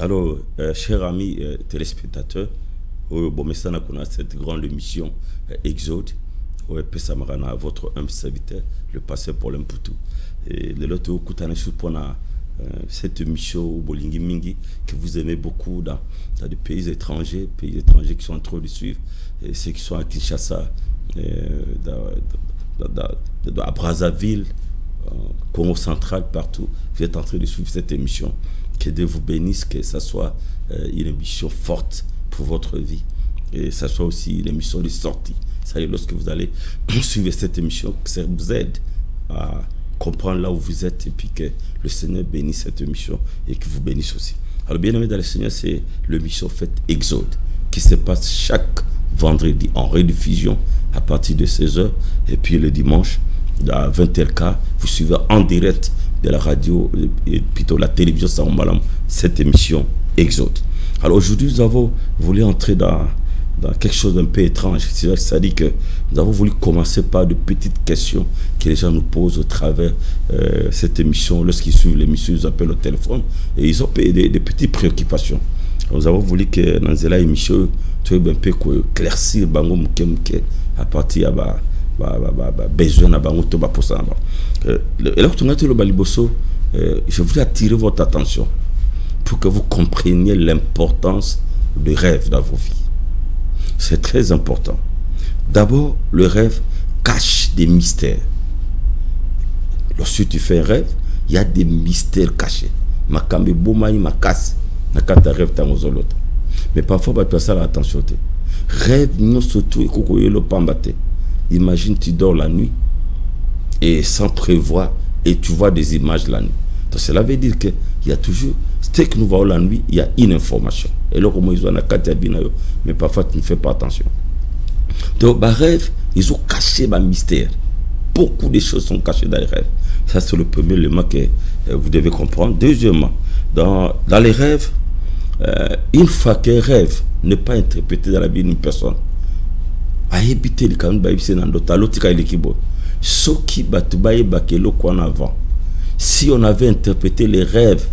Alors, chers amis téléspectateurs, bon, maintenant qu'on a cette grande émission Exode, Pesamarana, votre humble serviteur, le passé pour l'imputu. Et de l'autre côté, on a cette émission au Bolingi Mingi que vous aimez beaucoup dans des pays étrangers qui sont en train de suivre, et ceux qui sont à Kinshasa, à Brazzaville, Congo central, partout. Vous êtes en train de suivre cette émission. Que Dieu vous bénisse, que ça soit une émission forte pour votre vie. Et ça soit aussi une émission de sortie. Ça y est, lorsque vous allez suivre cette émission, que ça vous aide à comprendre là où vous êtes, et puis que le Seigneur bénisse cette émission et que vous bénisse aussi. Alors, bien aimé dans le Seigneur, c'est l'émission Fête Exode qui se passe chaque vendredi en rediffusion à partir de 16h, et puis le dimanche à 20h, vous suivez en direct de la radio et plutôt la télévision Saoumalam, cette émission Exode. Alors aujourd'hui, nous avons voulu entrer dans quelque chose d'un peu étrange. C'est-à-dire que nous avons voulu commencer par de petites questions que les gens nous posent au travers cette émission. Lorsqu'ils suivent l'émission, ils appellent au téléphone et ils ont des petites préoccupations. Alors, nous avons voulu que dans cette émission, tu aies un peu éclaircir à partir de besoin de je voulais attirer votre attention pour que vous compreniez l'importance du rêve dans vos vies. C'est très important. D'abord, le rêve cache des mystères. Lorsque tu fais un rêve, il y a des mystères cachés. Mais parfois, tu as ça l'attention. Rêve, non, surtout, imagine, tu dors la nuit et sans prévoir, et tu vois des images la nuit. Donc cela veut dire qu'il y a toujours, ce que nous voyons la nuit, il y a une information. Et là, comment ils ont mais parfois tu ne fais pas attention. Donc, bah, rêve, ils ont caché un mystère. Beaucoup de choses sont cachées dans les rêves. Ça, c'est le premier élément que vous devez comprendre. Deuxièmement, dans les rêves, une fois qu'un rêve n'est pas interprété dans la vie d'une personne, à éviter le canon baïbisé dans l'autre, l'autre est l'équipe. Ce qui batubaye bakelo qu'on avant. Si on avait interprété les rêves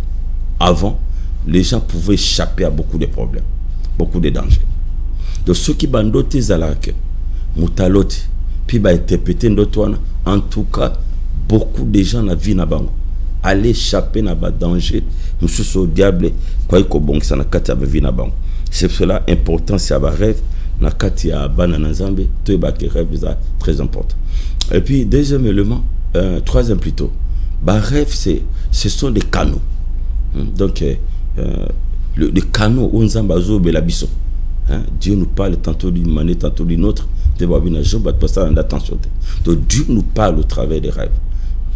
avant, les gens pouvaient échapper à beaucoup de problèmes, beaucoup de dangers. Donc ceux qui bandotent zalake, mutalote, puis ba interpréter d'autres, en tout cas, beaucoup de gens na vie na bango, aller échapper na ba danger, monsieur so diable, quoi que bon ça na kati ba vie na bango. C'est cela important c'est à rêve. Na kati ya banana zambe to ba que rêve très important. Et puis deuxième élément, troisième plutôt, bah rêve ce sont des canaux. Donc le canaux où nzamba zo belabiso. Dieu nous parle tantôt d'une manière, tantôt d'une autre. Donc Dieu nous parle au travers des rêves.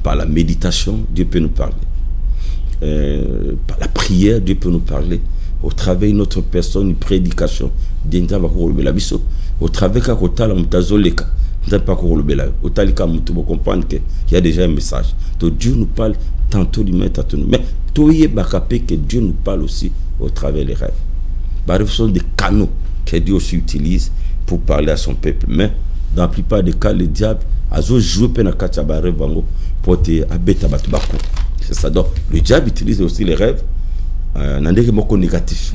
Par la méditation, Dieu peut nous parler. Par la prière, Dieu peut nous parler. Au travers d'une autre personne, une prédication, au travers comprendre qu'il y a déjà un message. Donc Dieu nous parle tantôt du matin, tantôt du mais que Dieu nous parle aussi au travers des rêves. Ce sont des canaux que Dieu aussi utilise pour parler à son peuple. Mais dans la plupart des cas, le diable a joué pour te abattre. C'est ça. Donc le diable utilise aussi les rêves négatif,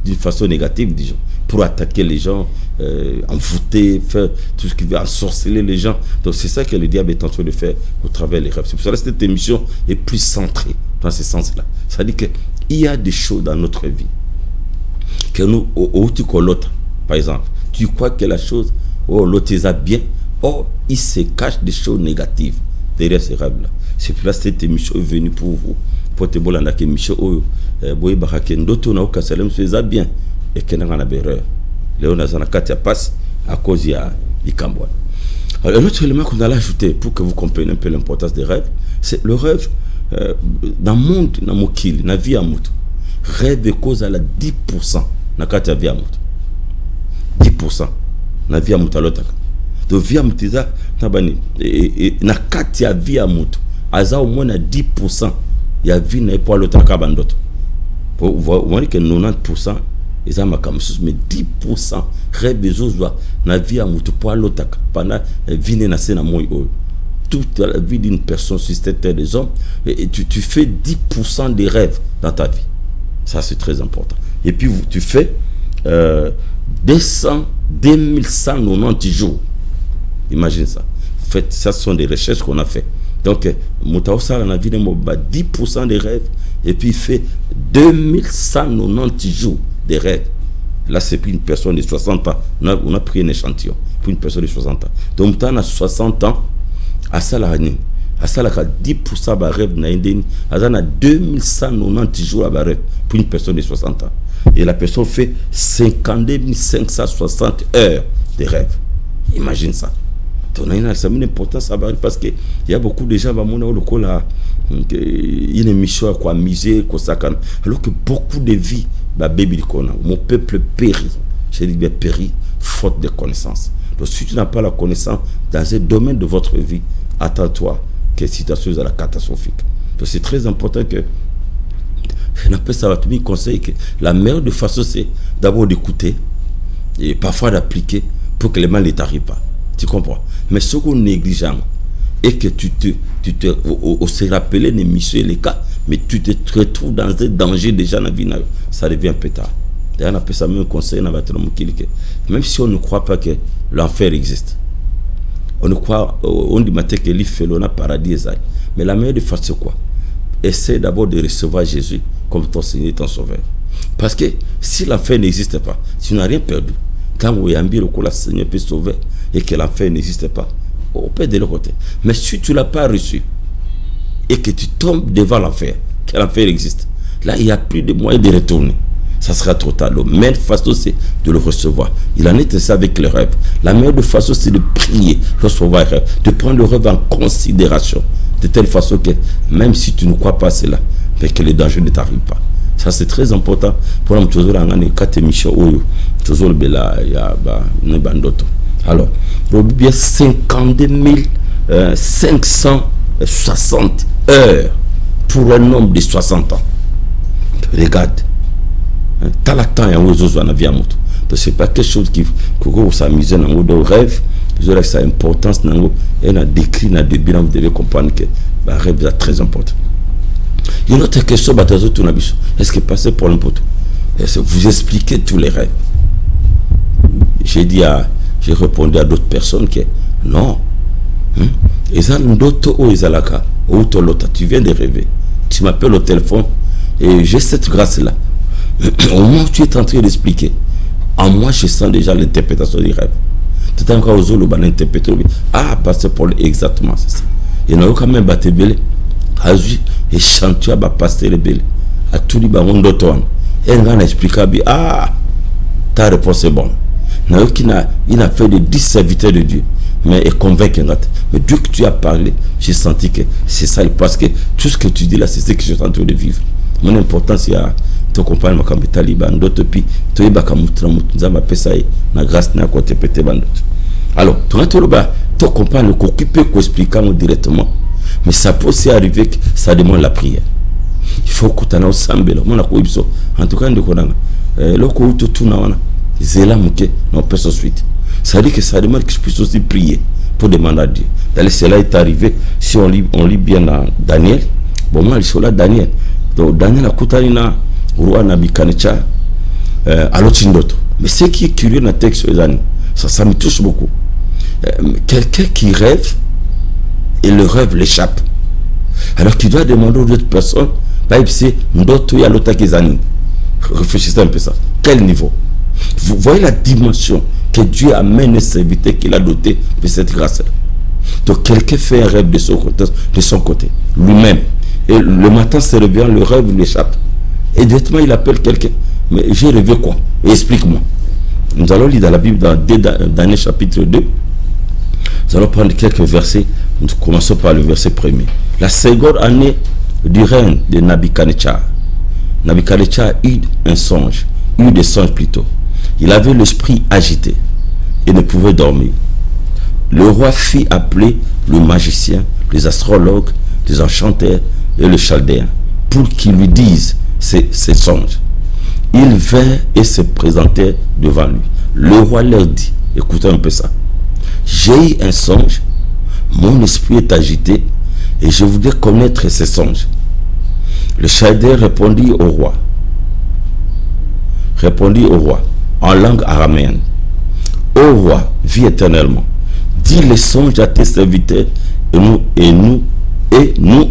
d'une façon négative, disons, pour attaquer les gens, envoûter, faire tout ce qui veut ensorceler les gens. Donc c'est ça que le diable est en train de faire au travers des rêves. C'est pour ça que cette émission est plus centrée dans ce sens-là. Ça dit qu'il y a des choses dans notre vie que nous, tu connais l'autre, par exemple, tu crois que la chose, l'autre est bien, il se cache des choses négatives derrière ces rêves-là. C'est pour ça que cette émission est venue pour vous. Pour te dire que l'émission boy baraken d'autres na okasalem c'est bien et que n'a pas erreur. Léon Azana Katia passe à cause il y a Ikambo. Alors l'autre élément qu'on a ajouté pour que vous compreniez un peu l'importance des rêves, c'est le rêve dans le monde, dans le monde, dans la vie à moto. Rêve est cause à la 10% na Katia vie à moto. 10% na vie à moto à l'autre. Donc vie à moto et na Katia vie à moto. Aza au moins à 10%. Il y a vie n'a pas l'autre cabandot. Vous voyez que 90% ils ont mais 10% rêve des autres na vie à moto pour l'autre pendant vie n'a na moi toute la vie d'une personne sur cette terre des hommes et tu fais 10% des rêves dans ta vie. Ça, c'est très important. Et puis, tu fais 2190 jours. Imagine ça. Faites, ça, ce sont des recherches qu'on a fait. Donc, Moutaoussa, on a vu 10% des rêves. Et puis, il fait 2190 jours de rêves. Là, c'est pour une personne de 60 ans. On a pris un échantillon pour une personne de 60 ans. Donc, on a 60 ans. À ça, la 10% de rêve. On a 2190 jours de rêve pour une personne de 60 ans. Et la personne fait 52 560 heures de rêve. Imagine ça. Donc, on a une importance parce qu'il y a beaucoup de gens qui ont une émission à miser, alors que beaucoup de vies, mon peuple périt. Je dis bien périt, faute de connaissances. Donc, si tu n'as pas la connaissance dans un domaine de votre vie, attends-toi que la situation est catastrophique. Donc, c'est très important que je n'appelle ça un conseil que la meilleure de façon, c'est d'abord d'écouter et parfois d'appliquer pour que les mal ne t'arrivent pas. Tu comprends? Mais ce qu'on néglige et que tu te se rappeler les missions et les cas, mais tu te retrouves dans un danger déjà dans la vie, ça devient un peu tard. D'ailleurs, on appelle ça même un conseil, même si on ne croit pas que l'enfer existe. On ne croit, on dit que l'île fait le paradis, mais la meilleure de faire c'est quoi? Essaie d'abord de recevoir Jésus comme ton Seigneur et ton Sauveur. Parce que si l'enfer n'existe pas, tu n'as rien perdu. Quand vous avez le Seigneur peut sauver et que l'enfer n'existe pas, on peut de l'autre côté. Mais si tu ne l'as pas reçu et que tu tombes devant l'enfer, que l'enfer existe, là il n'y a plus de moyens de retourner. Ça sera trop tard. La meilleure façon, c'est de le recevoir. Il en est ça avec le rêve. La meilleure façon, c'est de prier, recevoir le rêve, de prendre le rêve en considération. De telle façon que, même si tu ne crois pas à cela, mais que les dangers ne t'arrivent pas. Ça, c'est très important. Pour nous, toujours en année, 4 émissions, toujours le alors, il y a 52 560 heures pour un homme de 60 ans. Regarde. T'as la temps, il y a un vie à moto. Donc, c'est pas quelque chose qui vous s'amuse dans vos rêves. Vous aurez sa importance. Et on a décrit dans le bilan, vous devez comprendre que le rêve est très important. Il y a une autre question, est-ce que passer pour l'important? Vous expliquez tous les rêves. J'ai répondu à d'autres personnes que non. Tu viens de rêver. Tu m'appelles au téléphone et j'ai cette grâce-là. Au moment où tu es en train d'expliquer, en moi je sens déjà l'interprétation du rêve. Tu es encore aux autres, ah, passer pour exactement, c'est ça. Il y a quand même battu belé. Et chanter à passer le belé. À tout le monde d'autres. Et on a expliqué, ah, ta réponse est bonne. Il a fait de 10 serviteurs de Dieu, mais est convaincu. Mais Dieu que tu as parlé, j'ai senti que c'est ça, parce que tout ce que tu dis là, c'est ce que je suis en train de vivre. Mon importance, c'est à ton compagnon, ma campagne taliban, d'autres pays, tu es baka mutra mutra, ma pesaï, na grâce na côté pété bandot. Alors, ton compagnon, qui peut expliquer directement, mais ça peut aussi arriver que ça demande la prière. Il faut que tu aies ensemble, en tout cas, loko tu tout na zela muke non peut suite. Ça dit que ça demande que je puisse aussi prier pour demander à Dieu. D'ailleurs, cela est arrivé si on lit bien dans Daniel. Bon, moi, je suis là, Daniel. Donc, Daniel a coupé na roi Nabikanecha à l'autre d'autre. Mais ce qui est curieux dans le texte, ça me touche beaucoup. Quelqu'un qui rêve et le rêve l'échappe. Alors qu'il doit demander aux autres personnes, c'est d'autres y a l'autre qui zani. Réfléchissez un peu ça. Quel niveau? Vous voyez la dimension que Dieu amène à serviteur qu'il a doté de cette grâce-là. Donc quelqu'un fait un rêve de son côté, lui-même. Et le matin se réveillant, le rêve lui échappe. Et directement il appelle quelqu'un. Mais j'ai rêvé quoi? Explique-moi. Nous allons lire dans la Bible dans Daniel chapitre 2. Nous allons prendre quelques versets. Nous commençons par le verset 1er. La seconde année du règne de Nabuchodonosor. Nabuchodonosor eut un songe. Eut des songes plutôt. Il avait l'esprit agité et ne pouvait dormir. Le roi fit appeler le magicien, les astrologues, les enchanteurs et le chaldéen pour qu'ils lui disent ses songes. Ils vinrent et se présentèrent devant lui. Le roi leur dit, écoutez un peu ça, j'ai eu un songe, mon esprit est agité et je voudrais connaître ces songes. Le chaldéen répondit au roi, répondit au roi en langue araméenne. Ô roi, vis éternellement. Dis les songes à tes serviteurs et nous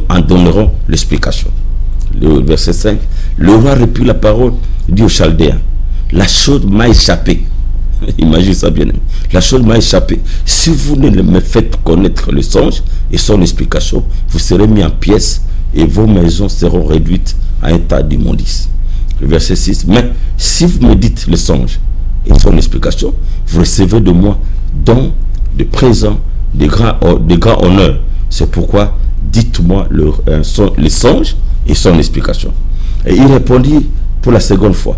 en donnerons l'explication. Le verset 5. Le roi reprit la parole, dit aux Chaldéens, la chose m'a échappé. Imagine ça bien. La chose m'a échappé. Si vous ne me faites connaître le songe et son explication, vous serez mis en pièces et vos maisons seront réduites à un tas d'immondices. Le verset 6. Mais si vous me dites le songe et son explication, vous recevez de moi dons de présents, de grands honneurs. C'est pourquoi dites-moi les songes et son explication. Et il répondit pour la seconde fois,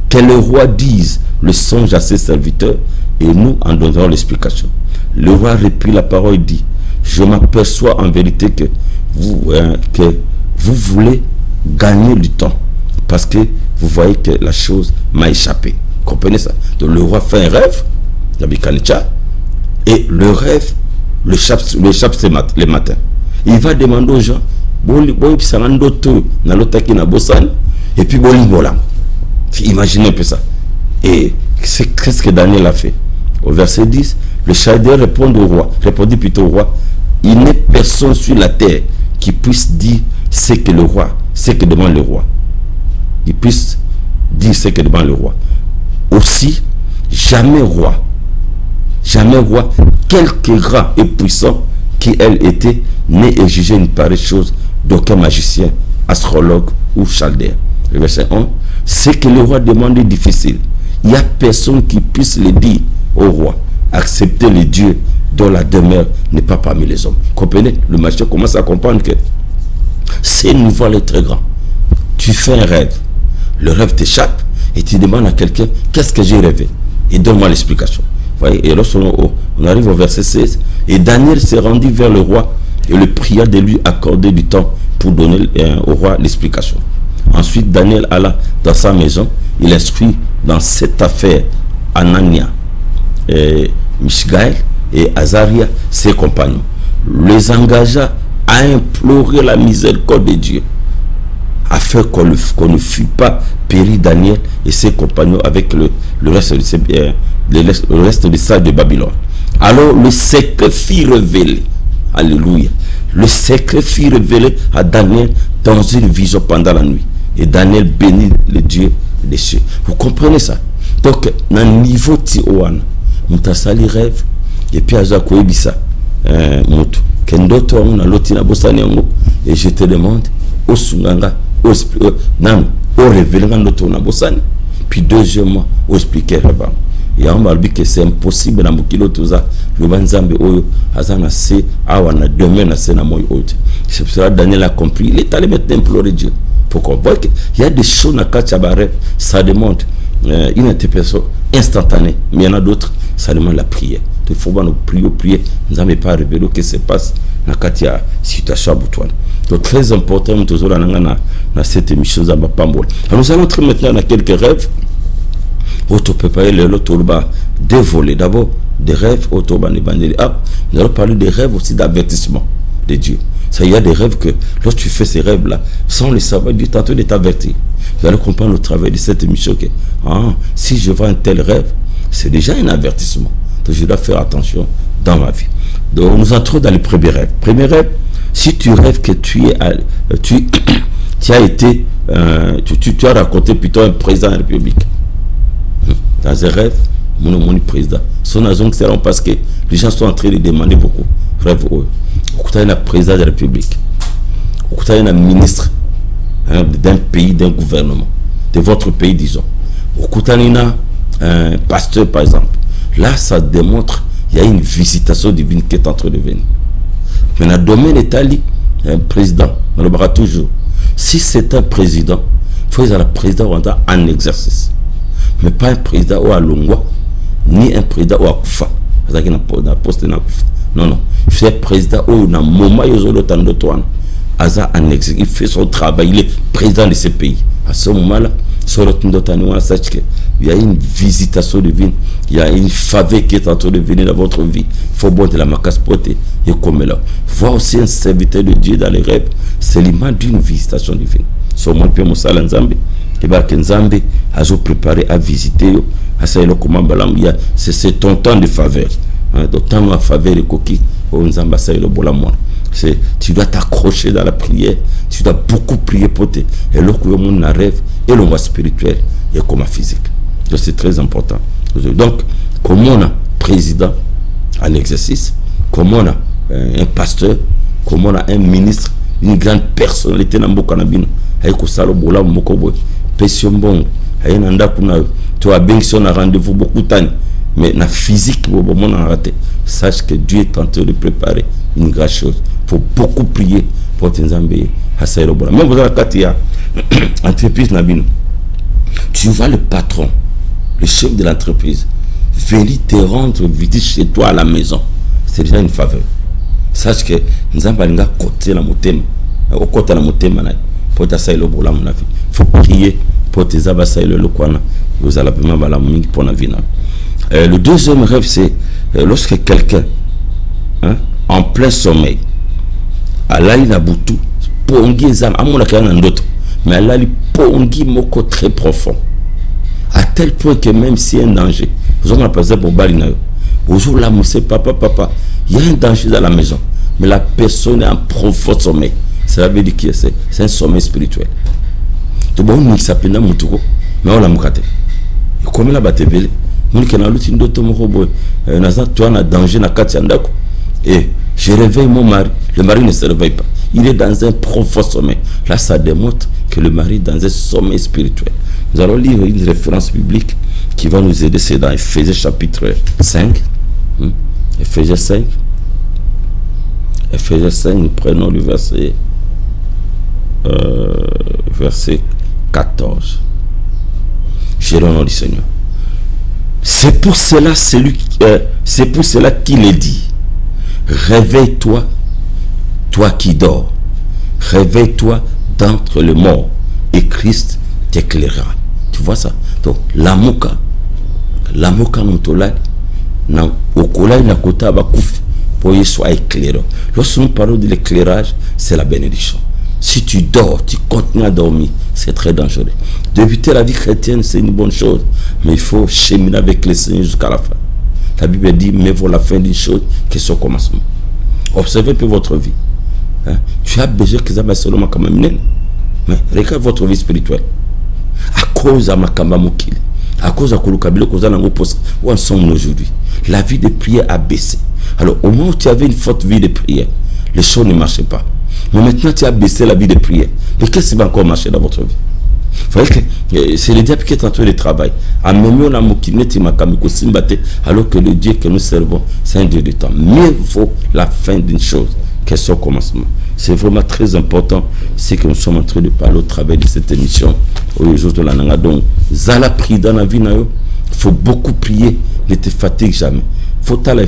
que le roi dise le songe à ses serviteurs et nous en donnerons l'explication. Le roi reprit la parole et dit, je m'aperçois en vérité que vous voulez gagner du temps parce que vous voyez que la chose m'a échappé. Comprenez ça? Donc le roi fait un rêve, et le rêve le échappe les matins. Il va demander aux gens, et puis imaginez un peu ça. Et qu'est-ce que Daniel a fait? Au verset 10, le Chaldéen répondit plutôt au roi, il n'est personne sur la terre qui puisse dire ce que demande le roi. Il puisse dire ce que demande le roi. Aussi, jamais roi, quelque grand et puissant qu'il était, n'est exigé une pareille chose d'aucun magicien, astrologue ou chaldéen. Le verset 1, ce que le roi demande est difficile. Il n'y a personne qui puisse le dire au roi. Accepter les dieux dont la demeure n'est pas parmi les hommes. Comprenez? Le magicien commence à comprendre que ce niveau est très grand. Tu fais un rêve. Le rêve t'échappe et tu demandes à quelqu'un, qu'est-ce que j'ai rêvé? Et donne-moi l'explication. Et lorsqu'on arrive au verset 16, et Daniel s'est rendu vers le roi et le pria de lui accorder du temps pour donner au roi l'explication. Ensuite, Daniel alla dans sa maison. Il instruit dans cette affaire Anania, Mishgaël et Azaria, ses compagnons. Les engagea à implorer la miséricorde de Dieu, afin qu'on ne fût pas péri Daniel et ses compagnons avec le reste des sages de Babylone. Alors le secret fut révélé. Alléluia. Le secret fut révélé à Daniel dans une vision pendant la nuit. Et Daniel bénit le Dieu des cieux. Vous comprenez ça? Donc, dans le niveau Tiouane, Moutasali rêve, et puis à Zakoebisa, Moutou, Kendoto, on a l'otina Bossanengo, et je te demande, au Sunganga, au révélé, on a Bossani, puis deuxièmement, au expliquer Rabam. Et on m'a dit que c'est impossible dans le kilo tout ça. Le Banzambe Oyo, Azana se, Awana, demain, na Sena Moy Oyo. C'est pour ça que Daniel a compris. Il est allé maintenant implorer Dieu. Pour qu'on voit qu'il y a des choses dans Kachabaref, ça demande une interprétation instantanée. Mais il y en a d'autres, ça demande la prière. Il faut nous prier. Nous n'avons pas révélé ce qui se passe dans la situation à Boutouane. Donc très important, nous toujours dans cette émission. Alors nous allons entrer maintenant dans quelques rêves. Auto préparer le tourba dévoler d'abord des rêves autour nous allons parler des rêves aussi d'avertissement de Dieu. Ça, il y a des rêves que lorsque tu fais ces rêves là sans le savoir, Dieu t'entend de t'avertir. Vous allez comprendre au travail de cette émission que si je vois un tel rêve, c'est déjà un avertissement. Donc je dois faire attention dans ma vie. Donc nous entrons dans le premier rêve. Premier rêve, si tu rêves que tu as raconté plutôt un président de la République. Dans un rêve, mon président. Son agent c'est parce que les gens sont en train de demander beaucoup. Rêve, vous avez un président de la République. Vous avez un ministre d'un pays, d'un gouvernement, de votre pays, disons. Vous avez un pasteur, par exemple. Là, ça démontre qu'il y a une visitation divine qui est en train de venir. Mais dans le domaine étalien, un président, on le verra toujours. Si c'est un président, il faut que le président en exercice. Mais pas un président ou à Longwa, ni un président ou à Koufa. Non, non. C'est un président ou dans moment il fait son travail, il est président de ce pays. À ce moment-là, il y a une visitation divine, il y a une faveur qui est en train de venir dans votre vie. Il faut boire de la macasse potée et comme là. Voir aussi un serviteur de Dieu dans les rêves, c'est l'image d'une visitation divine. so mon pe mosala nzambe et ba ke nzambe azo préparer à visiter yo asayelo komamba lamuya c'est ton temps de faveur, hein, donc temps de faveur et coquille au nzamba asayelo bolamona. C'est tu dois t'accrocher dans la prière, tu dois beaucoup prier pour te et le que mon rêve et le mois spirituel et comme physique. Donc c'est très important. Donc comme on a président en exercice, comme on a un pasteur, comme on a un ministre, une grande personnalité dans beaucoup de ayiko salo bola moko boy pession bon ayena ndakuna tu as bien son rendez-vous beaucoup tani mais na physique bobo mon raté. Sache que Dieu est en train de préparer une grande chose. Faut beaucoup prier pour t'enzambe hasayro bola. Même vous avez katia entreprise nabino, tu vois le patron, le chef de l'entreprise venir te rendre visite chez toi à la maison, c'est déjà une faveur. Sache que nzamba linga côté la motema au côté la motema na pour ta saïlo bola mon avis. Faut prier pour tes abasaïlo le kwana vous allez vraiment bala mingi pour la vie. Le deuxième rêve c'est lorsque quelqu'un, hein, en plein sommeil alali na butu pongi ezam amona kana ndoto mais alali pongi moko très profond à tel point que même si un danger vous en passé pour balina bonjour là monsieur papa il y a un danger dans la maison mais la personne est en profond sommeil. Ça veut dire que c'est un sommeil spirituel. Tu bon nous s'appelle mutuko mais on la mukate comme la batebele mun kana luti ndoto moko boy naza tu as un danger na kati ndako et je réveille mon mari, le mari ne se réveille pas, il est dans un profond sommeil. Là ça démontre que le mari est dans un sommeil spirituel. Nous allons lire une référence biblique qui va nous aider, c'est dans Ephésiens chapitre 5. Ephésiens 5. Ephésiens 5, nous prenons le verset 14. J'ai le nom du Seigneur. C'est pour cela qu'il est dit, réveille-toi, toi qui dors, réveille-toi d'entre les morts, et Christ t'éclairera. Tu vois ça? Donc, la moka mutolali, na okolai na kota bakuf, pour y soit éclairant. Lorsque nous parlons de l'éclairage, c'est la bénédiction. Si tu dors, tu continues à dormir, c'est très dangereux. Débuter la vie chrétienne, c'est une bonne chose, mais il faut cheminer avec le Seigneur jusqu'à la fin. La Bible dit, mais vaut la fin d'une chose que son commencement. Observez un peu votre vie. Hein? Tu as besoin que ça va seulement comme un mais regarde votre vie spirituelle. À cause de Makamba Mokili, à cause de Kolukabilo, où en sommes aujourd'hui? La vie de prière a baissé. Alors, au moment où tu avais une forte vie de prière, les choses ne marchaient pas. Mais maintenant, tu as baissé la vie de prière. Mais qu'est-ce qui va encore marcher dans votre vie? Vous voyez que c'est le diable qui est en train de travailler. Alors que le Dieu que nous servons, c'est un Dieu de temps. Mieux vaut la fin d'une chose que son commencement. C'est vraiment très important ce que nous sommes en train de parler au travers de cette émission. Donc, Zala prie dans la vie, il faut beaucoup prier, ne te fatigue jamais. Faut t'aller.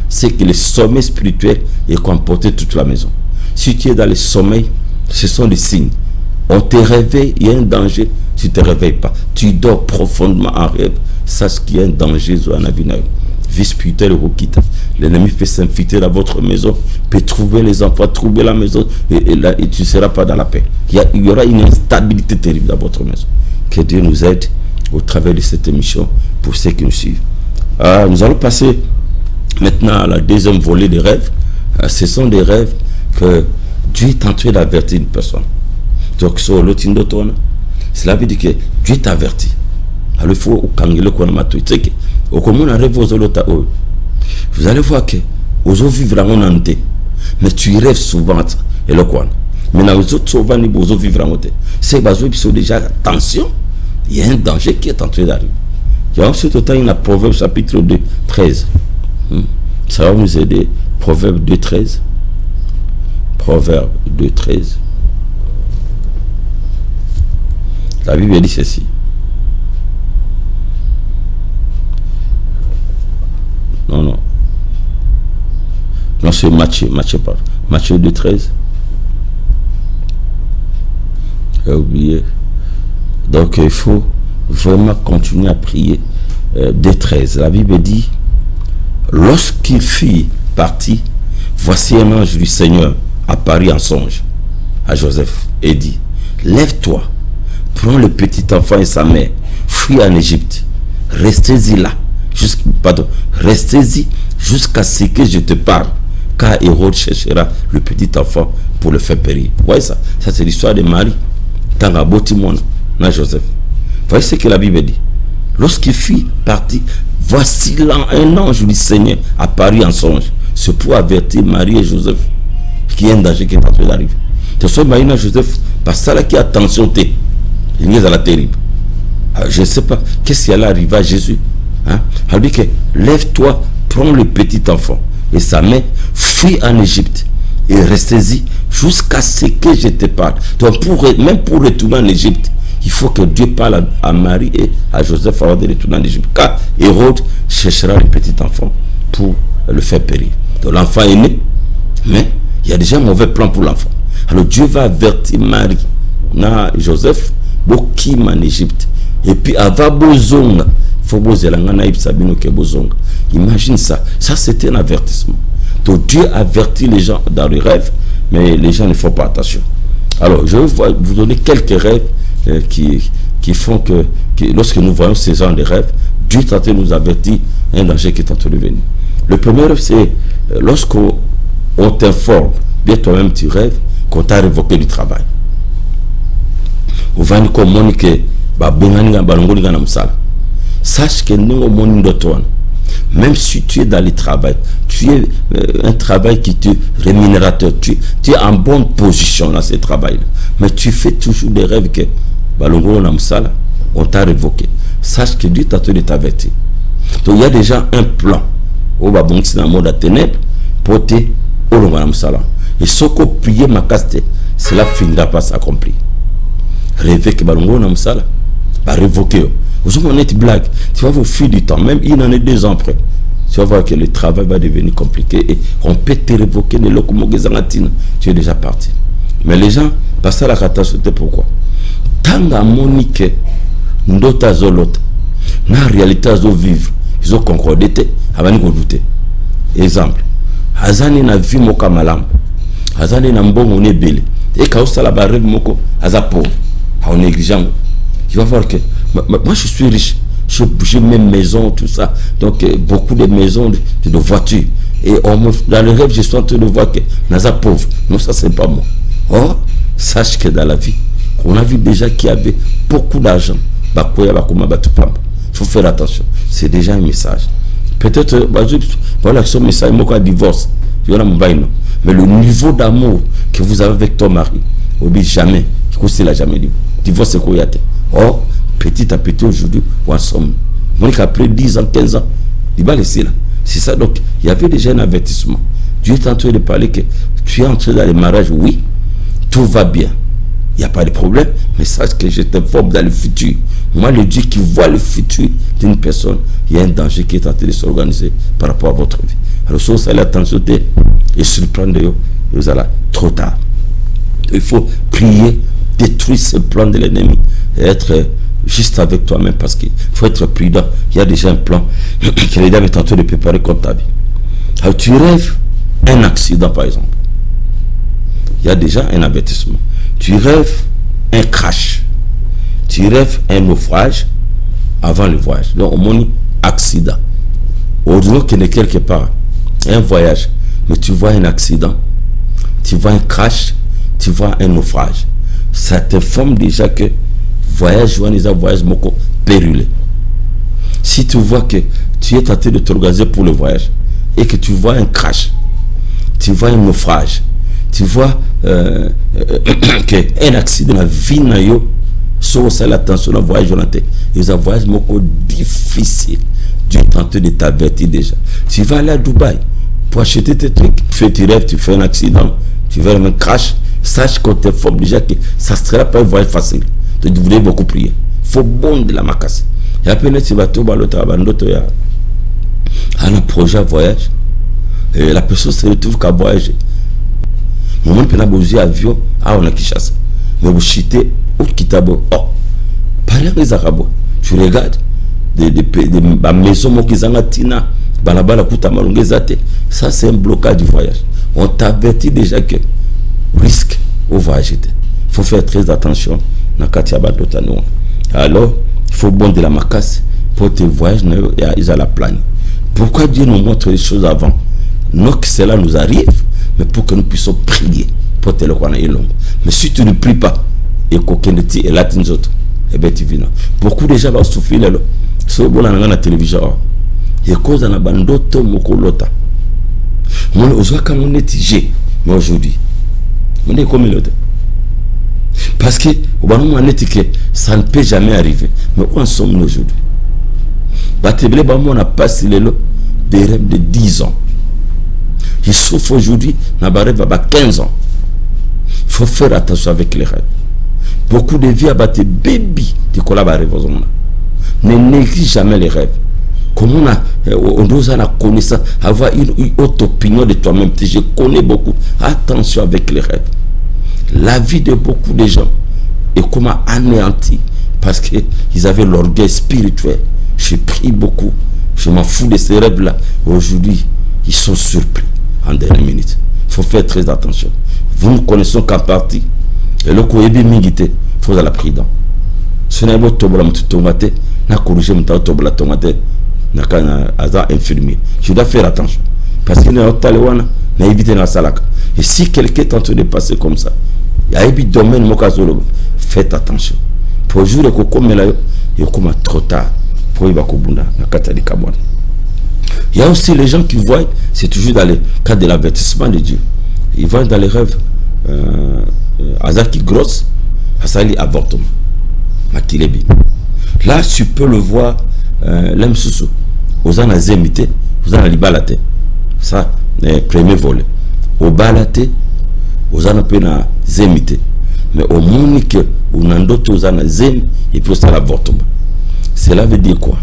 C'est que le sommeil spirituel est comporté toute la maison. Si tu es dans le sommeil, ce sont des signes. On te réveille, il y a un danger, tu ne te réveilles pas. Tu dors profondément en rêve. Sache qu'il y a un danger dans la vie. Vie spirituelle, l'ennemi fait s'infiltrer dans votre maison, peut trouver les enfants, trouver la maison, et là, et tu ne seras pas dans la paix. Il y aura une instabilité terrible dans votre maison. Que Dieu nous aide au travers de cette émission pour ceux qui nous suivent. Nous allons passer maintenant à la deuxième volée des rêves. Ce sont des rêves que Dieu est en train d'avertir une personne. Donc, sur l'autre, cela veut dire que Dieu t'avertit. Alors, il faut vous allez voir que vous vivre en ante, mais tu rêves souvent. Et le quoi? Mais dans les autres, souvent, vous vivre en ante. C'est parce qu'ils sont déjà attention. Il y a un danger qui est en train d'arriver. Il y a ensuite autant une Proverbe chapitre 2, 13. Ça va nous aider. Proverbe 2, 13. Proverbe 2, 13. La Bible dit ceci. Non, c'est Matthieu 2, 13. J'ai oublié. Donc, il faut vraiment continuer à prier. 2, 13. La Bible dit, lorsqu'il fut parti, voici un ange du Seigneur apparut en songe à Joseph et dit, lève-toi, prends le petit enfant et sa mère, fuis en Égypte, restez-y là, restez-y jusqu'à ce que je te parle, car Hérode cherchera le petit enfant pour le faire périr. Vous voyez ça? Ça c'est l'histoire de Marie, Tangabo Timon, na Joseph. Vous voyez ce que la Bible dit? Lorsqu'il fut parti, voici là un ange du Seigneur apparut en songe. C'est pour avertir Marie et Joseph qu'il y a un danger qui est en train d'arriver. De ce Marie et Joseph, parce que là qui a attention, il est à la terrible. Alors, je ne sais pas qu'est-ce qui allait arriver à Jésus. Hein? Elle dit que lève-toi, prends le petit enfant et sa mère, fuis en Égypte et restez-y jusqu'à ce que je te parle. Donc même pour retourner en Égypte, il faut que Dieu parle à Marie et à Joseph avant de retourner en Égypte. Car Hérode cherchera le petit enfant pour le faire périr. Donc l'enfant est né, mais il y a déjà un mauvais plan pour l'enfant. Alors Dieu va avertir Marie, na Joseph, bokim en Égypte. Et puis avant bozonga, imagine ça. Ça c'était un avertissement. Donc Dieu avertit les gens dans les rêves, mais les gens ne font pas attention. Alors je vais vous donner quelques rêves qui font que lorsque nous voyons ces gens de rêves, Dieu est en train de nous avertir un danger qui est en train de venir. Le premier rêve, c'est lorsqu'on t'informe, bien toi-même tu rêves, qu'on t'a révoqué du travail. Sache que même si tu es dans le travail, tu es un travail qui te rémunérateur, tu es en bonne position dans ce travail-là, mais tu fais toujours des rêves que on t'a révoqué. Sache que Dieu t'a tenu de t'avertir. Donc il y a déjà un plan au Babongi dans le monde à ténèbres pour te et ce qu'on prie ma caste, cela finira pas s'accomplir. Rêver que Balongo Namsala va révoquer. Vous avez une blague, tu vas vous fuir du temps, même il en est 2 ans après. Tu vas voir que le travail va devenir compliqué et on peut te révoquer de l'okomogezangatina. Tu es déjà parti. Mais les gens passent à la catastrophe. Pourquoi? Tant à monique, n'dota zolota, na réalité à vivre, ils ont concordé avant de douter. Exemple, Hazani na vie moka malam, Hazani na mbongo ne bele, et quand ça la barre moko, Haza pauvre, en négligent. Tu vas voir que moi je suis riche, j'ai mes maisons, tout ça, donc beaucoup de maisons, de voitures. Et dans le rêve, je suis en train de voir que Naza pauvre. Non, ça c'est pas moi. Oh, sache que dans la vie, on a vu déjà qu'il y avait beaucoup d'argent. Il faut faire attention. C'est déjà un message. Peut-être, voilà, ce message, moi, un divorce. Mais le niveau d'amour que vous avez avec ton mari, oublie jamais. Il n'a jamais dit. Divorce, c'est quoi? Oh, petit à petit aujourd'hui, ou ensemble. Après 10 ans, 15 ans, il va laisser là. C'est ça, donc, il y avait déjà un avertissement. Dieu est en train de parler que tu es entré dans le mariage, oui, tout va bien. Il n'y a pas de problème, mais sache que je t'informe dans le futur. Moi, le Dieu qui voit le futur d'une personne, il y a un danger qui est en train de s'organiser par rapport à votre vie. Alors, si vous allez attention et surprendre, vous allez trop tard. Il faut prier, détruire ce plan de l'ennemi et être juste avec toi-même parce qu'il faut être prudent. Il y a déjà un plan que les dames est en train de préparer contre ta vie. Alors, tu rêves un accident, par exemple. Il y a déjà un avertissement. Tu rêves un crash. Tu rêves un naufrage avant le voyage. Donc, on dit accident. Au-delà qu'il est quelque part, un voyage, mais tu vois un accident, tu vois un crash, tu vois un naufrage. Ça te forme déjà que voyage, voyage périlleux. Si tu vois que tu es tenté de t'organiser pour le voyage et que tu vois un crash, tu vois un naufrage, tu vois qu'un accident dans la vie n'a eu, sauf ça l'attention dans le voyage, c'est un voyage difficile. Dieu est tenté de t'avertir déjà. Tu vas aller à Dubaï pour acheter tes trucs, tu fais tes rêves, tu fais un accident, tu fais un crash, sache qu'on te forme déjà que ça ne sera pas un voyage facile. Donc vous voulez beaucoup prier. Il faut bon de la macasse. Et après, tu vas tout il y a un projet voyage. Et la personne se retrouve qu'à voyager. Moment où on a besoin d'avion, on a Kinshasa. Mais vous chitez, ou Kitabo. Oh, par exemple, tu regardes des maisons qui sont tina, balabala kuta malungezate. Ça, c'est un blocage du voyage. On t'avertit déjà que risque au voyage. Il faut faire très attention na kati ya badotano. Alors il faut bon de la macasse pour tes voyages à la plane. Pourquoi Dieu nous montre les choses avant? Non que cela nous arrive, mais pour que nous puissions prier pour te le roi long. Mais si tu ne pries pas et qu'aucun de tes et là tu et bien tu viens. Beaucoup de gens vont souffrir là. C'est bon dans la télévision. Il y a cause dans la bandoto mokolota. Mon ozoa comme on est tigé, mais aujourd'hui, on est comme l'autre. Parce que ça ne peut jamais arriver. Mais où en sommes-nous aujourd'hui? On a passé des rêves de 10 ans. Il souffre aujourd'hui, on a rêve à 15 ans. Il faut faire attention avec les rêves. Beaucoup de vies abattent bébés de collaborer. Ne néglige jamais les rêves. Comment on doit la connaissance, avoir une autre opinion de toi-même. Je connais beaucoup. Attention avec les rêves. La vie de beaucoup de gens est comment anéantie parce qu'ils avaient l'orgueil spirituel. Je prie beaucoup. Je m'en fous de ces rêves-là. Aujourd'hui, ils sont surpris en dernière minute. Il faut faire très attention. Vous ne connaissez qu'en partie. Et le koyebi mingite, il faut la prier. Ce n'est pas tomate, n'a corrigé mon tomate, n'a qu'un infirmier. Je dois faire attention. Parce qu'il y a un taléwana, n'a évité la salaka. Et si quelqu'un est en train de passer comme ça, il y a un domaine, faites attention. Pour jouer que comme là, il y a comme trop tard. Pour y bakobunda, na katali kabwana. Il y a aussi les gens qui voient, c'est toujours dans le cadre de l'avertissement de Dieu. Ils voient dans les rêves, Azaki grosse, Asali avortement. Makilebi. Là, tu peux le voir, l'âme sous aux en azemité, aux en libalate. Ça, premier volet. Au balate, aux en pena zemité. Mais au monique, ou nandoto aux en zem, et puis ça l'avortement. Cela veut dire quoi?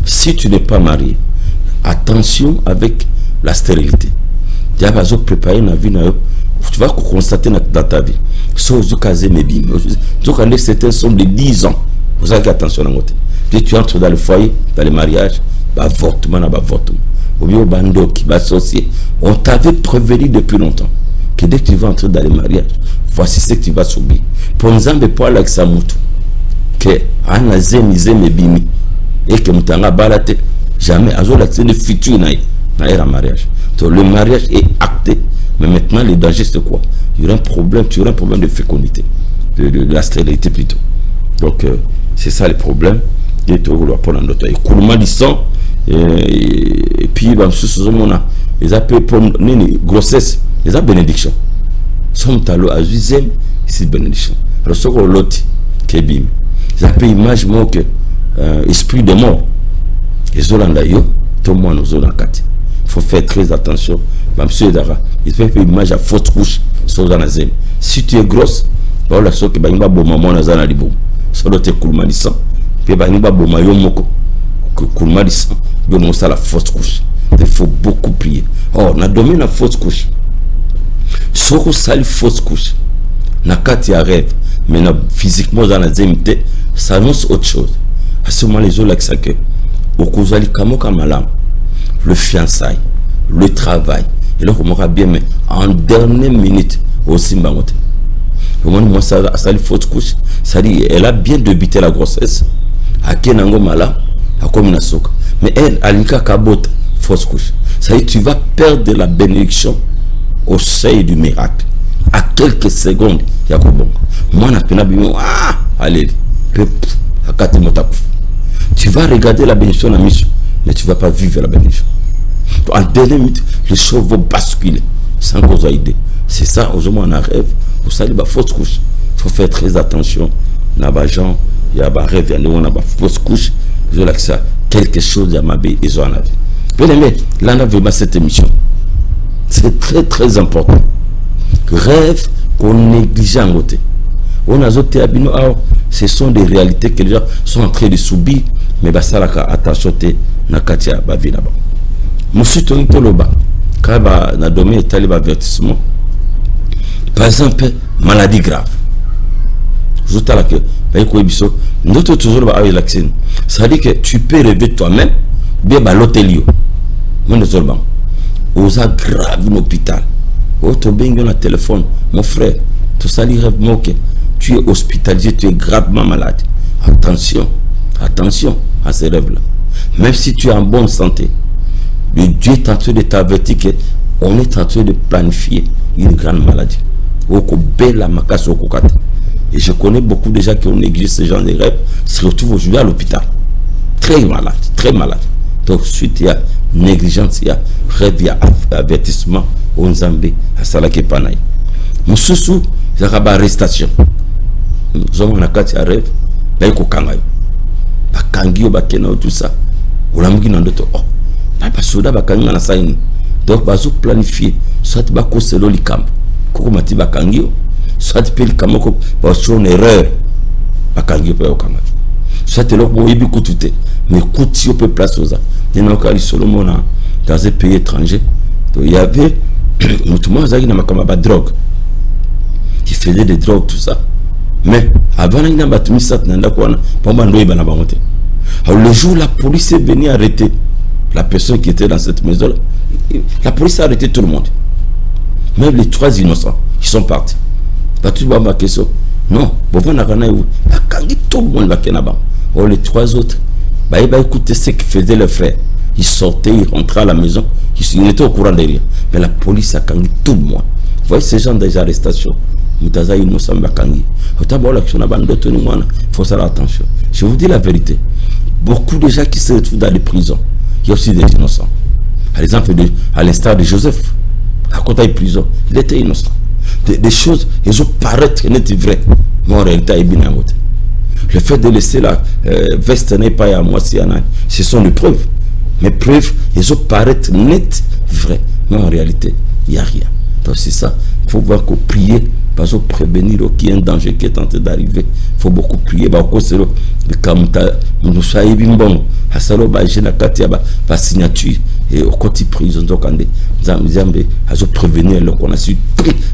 Si tu n'es pas marié, attention avec la stérilité. Tu vas préparer une vie, tu vas constater dans ta vie. Sauf que certains sont de 10 ans. Vous avez attention à côté. Puis tu entres dans le foyer, dans le mariage, avortement, avortement. Ou bien au bando qui va associer. On t'avait prévenu depuis longtemps que dès que tu vas entrer dans le mariage, voici ce que tu vas subir. Pour nous en pas avec sa moutou. Que Anna Zemi Bimi et que Moutanga Balate jamais à l'accès de futur dans mariage. Donc le mariage est acté. Mais maintenant, le danger, c'est quoi? Il y aura un problème, tu auras un problème de fécondité, de la stérilité plutôt. Donc, c'est ça le problème. Et tu vas prendre un autre. Et coulement du sang, et puis, ils appellent pour une grossesse, ils appellent bénédiction. Somme talo à deuxième, c'est bénédiction. Alors, ce qu'on l'autre, qui est bim. Ils appellent image, moi, que esprit de mort. Et Zolandayo, tout le monde nous a quatre. Il faut faire très attention. Monsieur Dara, il fait une image à fausse couche sur la zème. Si tu es grosse, voilà ce que tu as bon maman dans la libou. Ça doit être coulma du sang. Puis tu as bon maillot moko. Coulma du sang. Tu as la fausse couche. Il faut beaucoup prier. Oh, on a dominé la fausse couche. Si on a la fausse couche, on a quatre rêves. Mais physiquement dans la zème, ça annonce autre chose. À ce moment, les autres, c'est que au Kouzali Kamoka Malam, le fiançailles, le travail. Et là, on aura bien, mais en dernière minute, au Simbangote. Au moment où moi, ça a une fausse couche, ça dit, elle a bien débuté la grossesse. À Kenango Mala, à Kominasoka. Mais elle, à Lika Kabot, fausse couche. Ça dit, tu vas perdre la bénédiction au seuil du miracle. À quelques secondes, il y a bon. Moi, on a bien, ah, allez, à 4 mois, tu vas regarder la bénédiction de la mission, mais tu ne vas pas vivre la bénédiction. En dernière minute, les choses vont basculer sans cause idée. C'est ça, aujourd'hui, on a un rêve. Vous savez, la fausse couche. Il faut faire très attention. Il y a des gens, il y a des rêves, il y a une fausse couche. Je veux que quelque chose, il y a ma vie, ils ont la vie. Bien aimé, là, on a vraiment cette émission. C'est très, très important. Rêve qu'on néglige en côté. On a zoté à Bino, ce sont des réalités que les gens sont en train de subir. Mais ça, attention, na katia ba vie là-bas. Monsieur Toloba, quand on a donné un avertissement, par exemple, maladie grave. Je te dis que nous sommes toujours avec l'accès. Ça dit que tu peux rêver toi-même, bien à l'hôtel. Nous sommes grave dans l'hôpital. Tu as un téléphone, mon frère, tu as rêve moqué. tu es hospitalisé, tu es gravement malade. Attention, attention à ces rêves-là. Même si tu es en bonne santé, le Dieu est en train de t'avertir qu'on est en train de planifier une grande maladie. Et je connais beaucoup de gens qui ont négligé ce genre de rêves, se retrouvent aujourd'hui à l'hôpital. Très malade, très malade. Donc, suite, il y a négligence, il y a rêve, il y a avertissement au Nzambé, à Salake Panaï. Moussoussou, il y a une arrestation. Nous avons un cas de rêve, il y a un kangayo. Bakangio, bakena, tout ça. On a mis dans d'autres. Oh, pas soda, bakangio, na saïni. Donc, bazo planifier, soit bako selo likam, koko mati bakangio, soit pe likam, koko bazo une erreur, bakangio pe okama. Soit te loko moyebi koutute, mais kouti yo pe place oza. Il y a encore Solomon dans un pays étranger. Donc, il y avait notamment Zagi na makama drogue. Il faisait des drogues, tout ça. Mais avant, il y a battu ça, alors le jour où la police est venue arrêter la personne qui était dans cette maison, la police a arrêté tout le monde. Même les 3 innocents, ils sont partis. Battu ma question. Non, tout le monde va kenaba. Alors les 3 autres, écoutez ce que faisaient leurs frères. Ils sortaient, ils rentraient à la maison, ils étaient au courant de rien. Mais la police a kangi tout le monde. Vous voyez ces gens des arrestations. Il faut faire attention. Je vous dis la vérité. Beaucoup de gens qui se retrouvent dans les prisons, il y a aussi des innocents. Par exemple, à l'instar de Joseph, à côté de la prison, il était innocent. Des choses, ils ont paraître qu'elles étaient vraies. Mais en réalité, il est bien. Le fait de laisser la veste n'est pas à moi, ce sont les preuves. Mais preuves, ils ont paraître nettes, vraies. Mais en réalité, il n'y a rien. Donc c'est ça. Il faut voir qu'on prie, parce qu'on prévenir qu'il y a un danger qui est en train d'arriver. Il faut beaucoup prier. C'est le nous soyons bon. Hasalo ba jena katia ba signature et au côté prison donc ande Zambé à prévenir le qu'on a su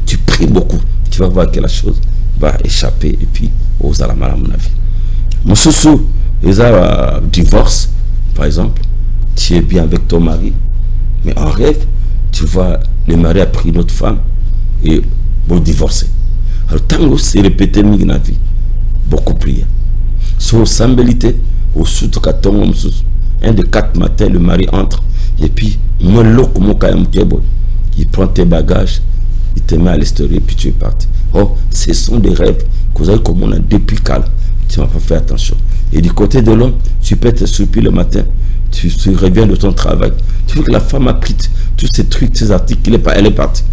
tu pries beaucoup. Tu vas voir que la chose va échapper et puis aux alamala à mon avis. Mon sous ils ont divorce par exemple. Tu es bien avec ton mari, mais en rêve tu vois le mari a pris une autre femme et bon divorcer. Alors tant que c'est répété dans la vie, beaucoup prier. Sur sambelité, au sud un de 4 matins, le mari entre et puis il prend tes bagages, il te met à l'extérieur et puis tu es parti. Oh, ce sont des rêves que vous avez comme on a depuis calme. Tu n'as pas fait attention. Et du côté de l'homme, tu peux être surpris le matin, tu reviens de ton travail. Tu vois que la femme a pris tous ces trucs, ces articles, elle est partie.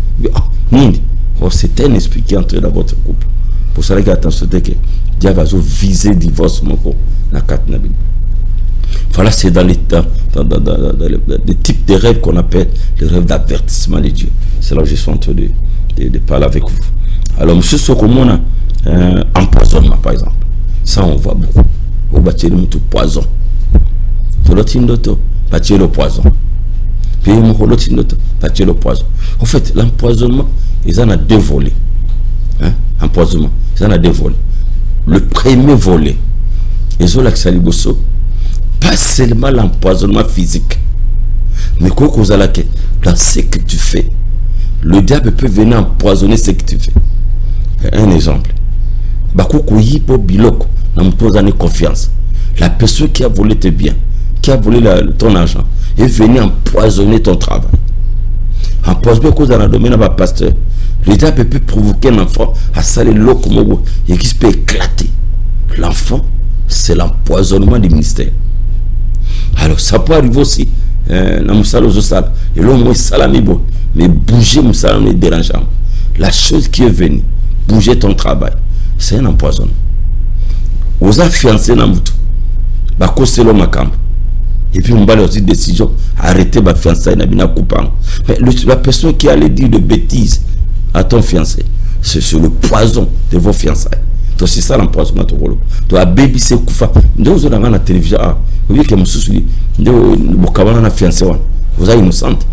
Oh, c'est un esprit qui est entré dans votre couple. Pour ça, les attention, dès que Dieu va viser le divorce, voilà, c'est dans les types de rêves qu'on appelle les rêves d'avertissement de Dieu. C'est là où je suis en train de parler avec vous. Alors, M. Sokomona, empoisonnement, par exemple. Ça, on voit beaucoup. Au bâtir le poison. Bâtir le poison. Puis, bâtir le poison. En fait, l'empoisonnement, ils en ont 2 volets. Hein? Empoisonnement, ils en ont 2 volets. Le premier volet, ils ont l'axaliboso, pas seulement l'empoisonnement physique, mais dans ce que tu fais, le diable peut venir empoisonner ce que tu fais. Un exemple. Confiance. La personne qui a volé tes biens, qui a volé ton argent, est venue empoisonner ton travail. Empoisonner cause dans le domaine de pasteur. Le diable peut provoquer un enfant à saler l'eau et qui peut éclater. L'enfant, c'est l'empoisonnement du ministère. Alors, ça peut arriver aussi. Et l'homme est salamibo. Mais bouger Moussala est dérangeant. La chose qui est venue, bouger ton travail, c'est un empoisonnement. Vous avez fiancé dans le bako selo makambo. Et puis on va leur dire décision, arrêtez ma fiancée n'a coupant. Mais la personne qui allait dire de bêtises à ton fiancé, c'est le poison de vos fiançailles. Donc c'est ça l'empoisonnement. Donc à baby c'est koufa. Nous on a la télévision. Vous voyez que mon souci, nous na fiancé vous êtes innocente.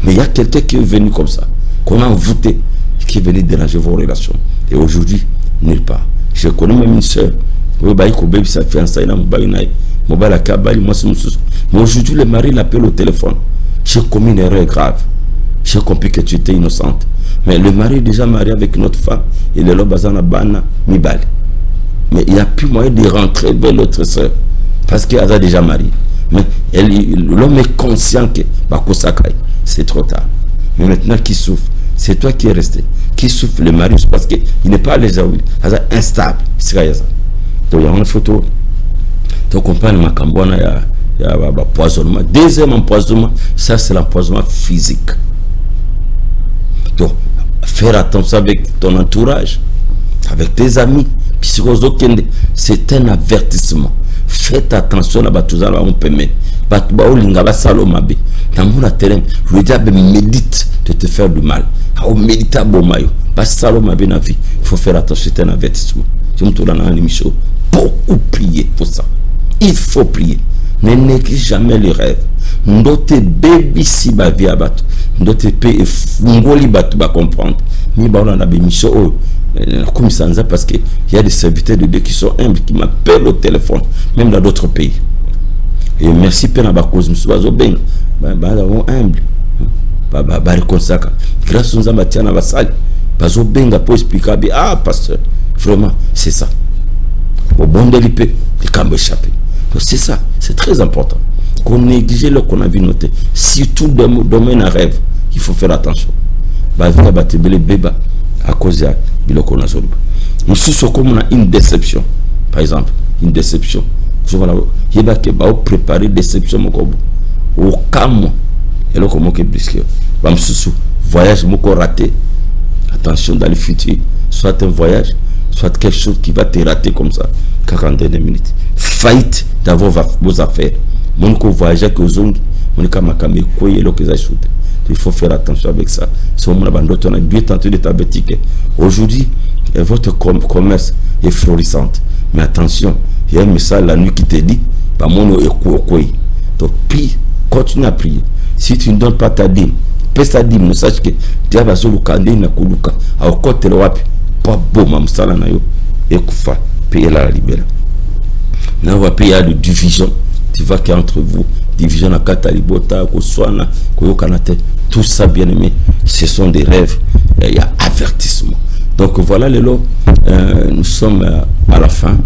Mais il y a quelqu'un qui est venu comme ça, qu'on a envoûté, qui est venu déranger vos relations. Et aujourd'hui, nulle part. Je connais même une soeur. Mais aujourd'hui, le mari l'appelle au téléphone. J'ai commis une erreur grave. j'ai compris que tu étais innocente. Mais le mari est déjà marié avec une autre femme. Et le lobazana bana mibali. Mais il n'y a plus moyen de rentrer vers l'autre soeur. Parce qu'elle a déjà marié. Mais l'homme est conscient que c'est trop tard. Mais maintenant qui souffre, c'est toi qui es resté. Qui souffre le mari parce qu'il n'est pas les aoulis. C'est instable. Donc il y a une photo. Donc on parle de Macambona, il y a l'empoisonnement. Deuxième empoisonnement, ça c'est l'empoisonnement physique. Donc faire attention avec ton entourage, avec tes amis. C'est un avertissement. Faites attention à Batouza, on peut mettre. Le diable médite de te faire du mal. Il faut faire attention, c'est un avertissement. Beaucoup prier pour ça. Il faut prier. Ne néglige jamais les rêves. Ndote baby si ba via batu. Ndote pe e fungoli batu ba comprendre. Ni ba on a bémission comme ça parce que il y a des serviteurs de Dieu qui sont humbles qui m'appellent au téléphone même dans d'autres pays. Et merci pena ba cause msubazo ben ba humble. Ba reconsacre. Grâce aux amatiana basali. Bazo benga pour expliquer ah pasteur vraiment c'est ça. Au bon délipé les camps échappés. Donc c'est ça, c'est très important. Qu'on néglige le qu'on a vu noter. Si tout domaine à rêve, il faut faire attention. À cause de biloko na zoluba. Nous sommes comme on a une déception. Par exemple, une déception. Il va préparer déception mon kobo. Au calme. Et là comment que brisque. Bam susu voyage moko raté. Attention dans le futur, soit un voyage, soit quelque chose qui va te rater comme ça. 42 minutes. Fight d'avoir vos affaires. Mon voyage que zong, mon kamakame koye lo que ça shoot. Il faut faire attention avec ça. Si on a bien tenté de tabétique. Aujourd'hui, votre commerce est florissante. Mais attention, il y a un message la nuit qui te dit, pas mon koye. Donc prie, continue à prier. Si tu ne donnes pas ta dîme, paie ta dîme, sache que tu vas sur le candé na kuluka. A côté le wapi, pas beau mamsala na yo. Et kufa, payer la libéra. Là, on va payer de division. Tu vois qu'il y a entre vous, division à Katalibota, Koswana, Koyokanate, tout ça, bien aimé, ce sont des rêves. Il y a avertissement. Donc voilà, les lots, nous sommes à la fin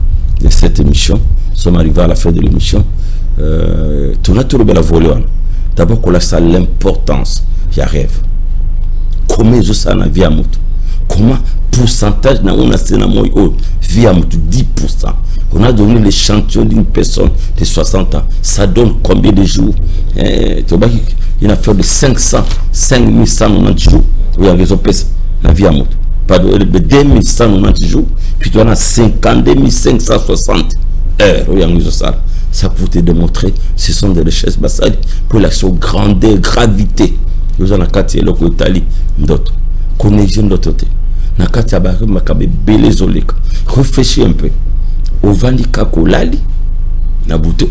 de cette émission. Nous sommes arrivés à la fin de l'émission. Tout a trouvé la volée. D'abord, qu'on a l'importance, il y a rêve. Comment ça a vie à moto? Comment pourcentage na on a vie à moto 10%. On a donné l'échantillon d'une personne de 60 ans. Ça donne combien de jours? Il a fait de 5190 jours. Oui, avec les opérations, la vie à moto. Pardon, de 2190 jours. Puis on a 52 560 heures. Oui, avec ça. Ça pour te démontrer, ce sont des richesses bassales pour l'action grandeur, gravité. Nous avons 4 locaux Italie, d'autres. Connexion d'autres côté. Nakati abari makabe belé zoleka. Réfléchis un peu. Au vandika kolali na bouteau.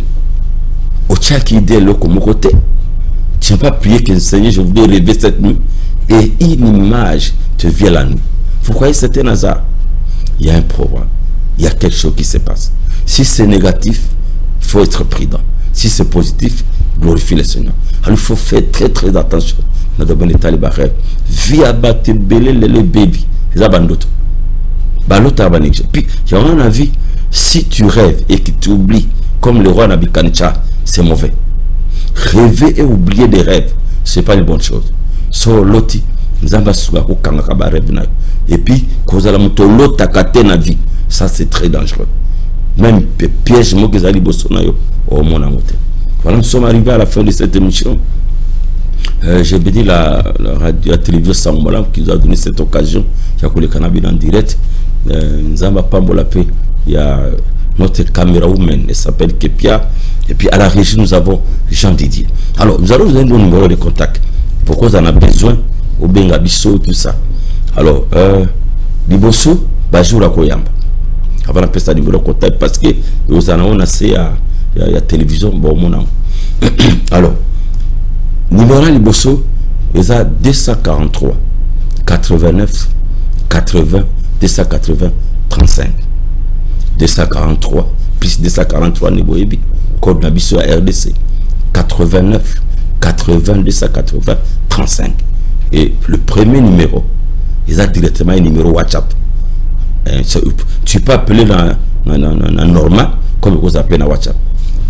Au tchaki de loko mon côté. Tu n'as pas prié que le Seigneur, je voudrais rêver cette nuit. Et une image te vient la nuit. Vous croyez que c'est un hasard? Il y a un problème. Il y a quelque chose qui se passe. Si c'est négatif, il faut être prudent. Si c'est positif, glorifie le Seigneur. Alors il faut faire très très attention. Nous devons être les barrières. Via battre belé les bébés. Les abandotos. Balota abanéjé. Puis, il y a un avis. Si tu rêves et que tu oublies, comme le roi Nabikanicha, c'est mauvais. Rêver et oublier des rêves, c'est pas une bonne chose. So loti, et puis, cause la moto l'autre na vie, ça c'est très dangereux. Même piège mo kezali bosonayo au mon amour. Voilà, nous sommes arrivés à la fin de cette émission. J'ai béni la radio, la télévision Sambola qui nous a donné cette occasion. Il y a que le cannabis en direct. Nous avons pas la paix. Il y a notre caméra humaine, elle s'appelle Kepia. Et puis à la régie, nous avons Jean Didier. Alors, nous allons vous donner nos numéros de contact. Pourquoi vous en avez besoin? Au Bengabiso, tout ça. Alors, Liboso, Bajoura Koyamba. Avant d'appeler ça numéro de contact parce que nous en avons assez à la télévision. Bon, mon nom. Alors, numéro Liboso, il y a 243 89 80 280 35. 243 plus 243 Niboyebi. Code Nabiso à RDC. 89 80 280 35. Et le premier numéro, ils ont directement un numéro WhatsApp. Tu peux appeler dans normal, comme vous appelez dans WhatsApp.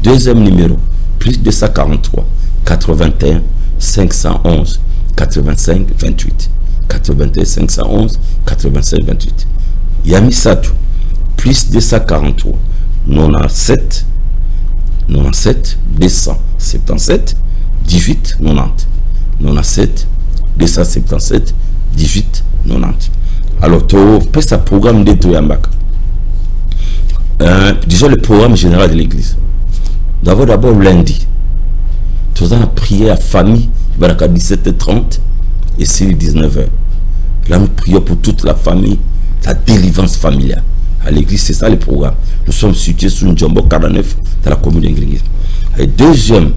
Deuxième numéro, plus 243 81 511 85 28. 81 511 85 28. Yami Satou, plus 243 97 97 277 18 90. 97 277 18 90. Alors, tu as ce programme de Toyambaka. Disons le programme général de l'église. D'abord lundi, tu as prié à famille, à 17h30 et c'est 19h. Là, nous prions pour toute la famille, la délivrance familiale. À l'église, c'est ça le programme. Nous sommes situés sur une Jumbo 49 dans la commune d'Ingrid. Et deuxième,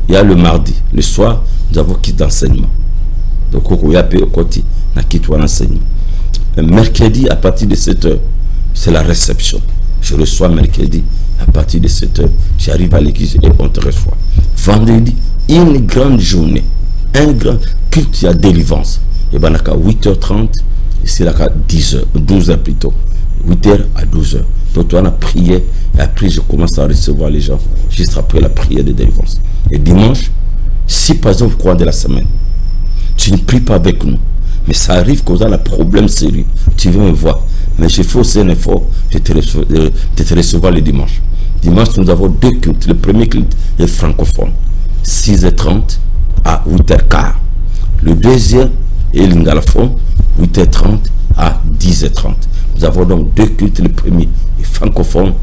il y a le mardi, le soir, nous avons quitté l'enseignement. Donc, il y a un côté, nous avons quitté l'enseignement. Mercredi, à partir de 7h, c'est la réception. Je reçois mercredi, à partir de 7h, j'arrive à l'église et on te reçoit. Vendredi, une grande journée, un grand culte à délivrance. Et bien, à 8h30, et c'est à 10h, 12h plutôt. 8h à 12h. Donc, on a prié, et après, je commence à recevoir les gens, juste après la prière de délivrance. Et dimanche, si par exemple, au cours de la semaine, tu ne pries pas avec nous, mais ça arrive qu'on a un problème sérieux, tu veux me voir. Mais je fais aussi un effort de te recevoir le dimanche. Dimanche, nous avons deux cultes. Le premier culte est francophone, 6h30 à 8h15. Le deuxième est lingalaphone, 8h30 à 10h30. Nous avons donc deux cultes. Le premier est francophone,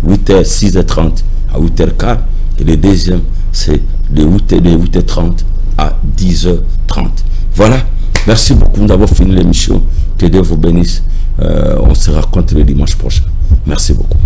6h30 à 8h15. Et le deuxième, c'est de 8h30 à 10h30. Voilà. Merci beaucoup d'avoir fini l'émission. Que Dieu vous bénisse. On se rencontre le dimanche prochain. Merci beaucoup.